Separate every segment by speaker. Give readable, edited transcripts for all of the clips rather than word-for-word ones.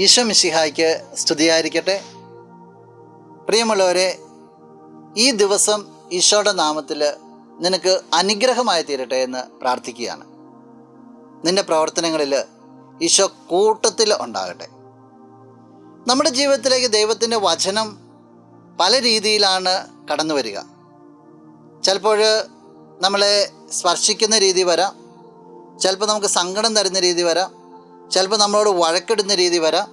Speaker 1: ഈശോ മിശിഹായ്ക്ക് സ്തുതിയായിരിക്കട്ടെ. പ്രിയമുള്ളവരെ, ഈ ദിവസം ഈശോയുടെ നാമത്തിൽ നിനക്ക് അനുഗ്രഹമായി തീരട്ടെ എന്ന് പ്രാർത്ഥിക്കുകയാണ്. നിൻ്റെ പ്രവർത്തനങ്ങളിൽ ഈശോ കൂട്ടത്തിൽ ഉണ്ടാകട്ടെ. നമ്മുടെ ജീവിതത്തിലേക്ക് ദൈവത്തിൻ്റെ വചനം പല രീതിയിലാണ് കടന്നു വരിക. ചിലപ്പോൾ നമ്മളെ സ്പർശിക്കുന്ന രീതി വരാം, ചിലപ്പോൾ നമുക്ക് സങ്കടം തരുന്ന രീതി വരാം, ചിലപ്പോൾ നമ്മളോട് വഴക്കിടുന്ന രീതി വരാം,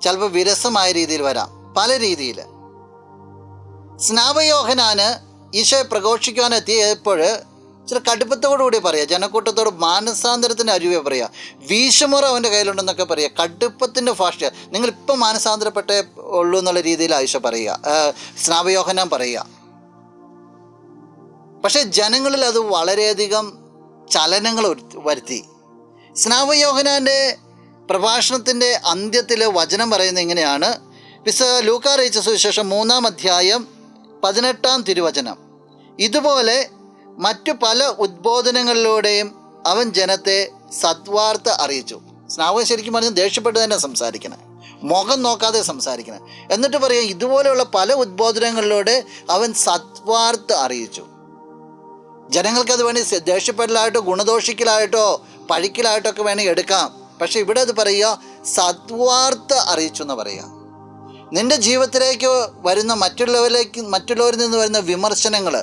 Speaker 1: ചിലപ്പോൾ വിരസമായ രീതിയിൽ വരാം, പല രീതിയിൽ. സ്നാപയോഹന്നാന് ഈശോയെ പ്രഘോഷിക്കുവാൻ എത്തിയപ്പോൾ ചില കടുപ്പത്തോടുകൂടി പറയുക, ജനക്കൂട്ടത്തോട് മാനസാന്തരത്തിൻ്റെ അരുവെ പറയുക, വീശുമുറ അവൻ്റെ കയ്യിലുണ്ടെന്നൊക്കെ പറയുക, കടുപ്പത്തിൻ്റെ ഭാഷ. നിങ്ങളിപ്പോൾ മാനസാന്തരപ്പെട്ടേ ഉള്ളൂ എന്നുള്ള രീതിയിലാണ് ഈശോ പറയുക, സ്നാപയോഹന്നാൻ പറയുക. പക്ഷേ ജനങ്ങളിൽ അത് വളരെയധികം ചലനങ്ങൾ വരുത്തി. സ്നാപയോഹന്നാൻ്റെ പ്രഭാഷണത്തിൻ്റെ അന്ത്യത്തിൽ വചനം പറയുന്നത് ഇങ്ങനെയാണ്. ലൂക്കാ അറിയിച്ച സുവിശേഷം 3-ാം അധ്യായം 18-ാം തിരുവചനം. ഇതുപോലെ മറ്റു പല ഉദ്ബോധനങ്ങളിലൂടെയും അവൻ ജനത്തെ സദ്വാർത്ത അറിയിച്ചു. സ്നാപകൻ ശരിക്കും പറഞ്ഞാൽ ദേഷ്യപ്പെട്ട് തന്നെ സംസാരിക്കണേ, മുഖം നോക്കാതെ സംസാരിക്കണേ. എന്നിട്ട് പറയുക, ഇതുപോലെയുള്ള പല ഉദ്ബോധനങ്ങളിലൂടെ അവൻ സദ്വാർത്ത അറിയിച്ചു. ജനങ്ങൾക്കത് വേണ്ടി ദേഷ്യപ്പെടലായിട്ടോ ഗുണദോഷിക്കലായിട്ടോ പഴിക്കലായിട്ടോ ഒക്കെ വേണമെങ്കിൽ എടുക്കാം. പക്ഷെ ഇവിടെ അത് പറയുക, സദ്വാർത്ത അറിയിച്ചു എന്ന് പറയുക. നിൻ്റെ ജീവിതത്തിലേക്ക് വരുന്ന മറ്റുള്ളവരിൽ നിന്ന് വരുന്ന വിമർശനങ്ങൾ,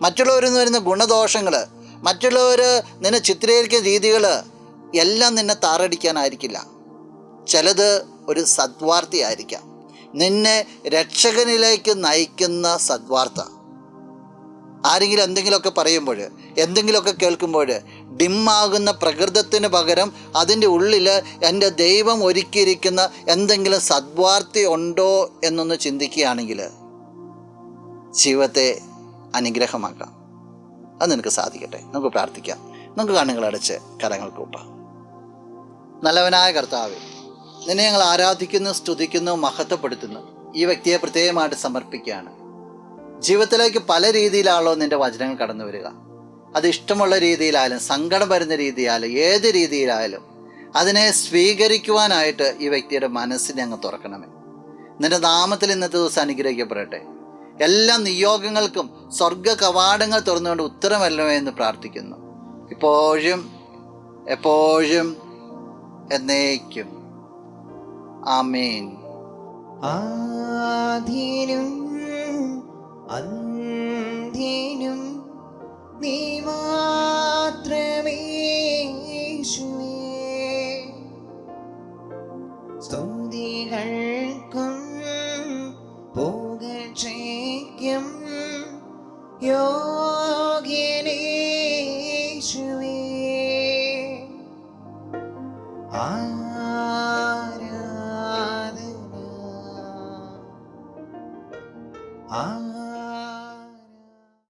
Speaker 1: മറ്റുള്ളവരിൽ നിന്ന് വരുന്ന ഗുണദോഷങ്ങൾ, മറ്റുള്ളവർ നിന്നെ ചിത്രീകരിക്കുന്ന രീതികൾ എല്ലാം നിന്നെ താറടിക്കാനായിരിക്കില്ല. ചിലത് ഒരു സദ്വാർത്തയായിരിക്കാം, നിന്നെ രക്ഷകനിലേക്ക് നയിക്കുന്ന സദ്വാർത്ത. ആരെങ്കിലും എന്തെങ്കിലുമൊക്കെ പറയുമ്പോൾ, എന്തെങ്കിലുമൊക്കെ കേൾക്കുമ്പോൾ ഡിമ്മാകുന്ന പ്രകൃതത്തിന് പകരം അതിൻ്റെ ഉള്ളിൽ എൻ്റെ ദൈവം ഒരുക്കിയിരിക്കുന്ന എന്തെങ്കിലും സദ്വാർത്തയുണ്ടോ എന്നൊന്ന് ചിന്തിക്കുകയാണെങ്കിൽ ജീവിതത്തെ അനുഗ്രഹമാക്കാം. അത് നിനക്ക് സാധിക്കട്ടെ. നമുക്ക് പ്രാർത്ഥിക്കാം. നമുക്ക് കണ്ണുകളടച്ച് കരങ്ങൾ കൂപ്പാം. നല്ലവനായ കർത്താവേ, നിന്നെ ഞങ്ങൾ ആരാധിക്കുന്നു, സ്തുതിക്കുന്നു, മഹത്വപ്പെടുത്തുന്നു. ഈ വ്യക്തിയെ പ്രത്യേകമായിട്ട് സമർപ്പിക്കുകയാണ്. ജീവിതത്തിലേക്ക് പല രീതിയിലാണല്ലോ നിൻ്റെ വചനങ്ങൾ കടന്നു വരിക. അത് ഇഷ്ടമുള്ള രീതിയിലായാലും സങ്കടം വരുന്ന രീതിയായാലും ഏത് രീതിയിലായാലും അതിനെ സ്വീകരിക്കുവാനായിട്ട് ഈ വ്യക്തിയുടെ മനസ്സിനെ അങ്ങ് തുറക്കണമേ. നിൻ്റെ നാമത്തിൽ ഇന്നത്തെ ദിവസം അനുഗ്രഹിക്കപ്പെടട്ടെ. എല്ലാ നിയോഗങ്ങൾക്കും സ്വർഗ കവാടങ്ങൾ തുറന്നുകൊണ്ട് ഉത്തരമല്ലോ എന്ന് പ്രാർത്ഥിക്കുന്നു, ഇപ്പോഴും എപ്പോഴും എന്നേക്കും. ആമേൻ.
Speaker 2: ആദിയിലും അന്ത്യനും നീ മാത്രമേ യേശുവേ. സ്തുതികൾക്കും പുകഴ്ചയ്ക്കും യോഗ്യനേ യേശുവേ. ആരാധന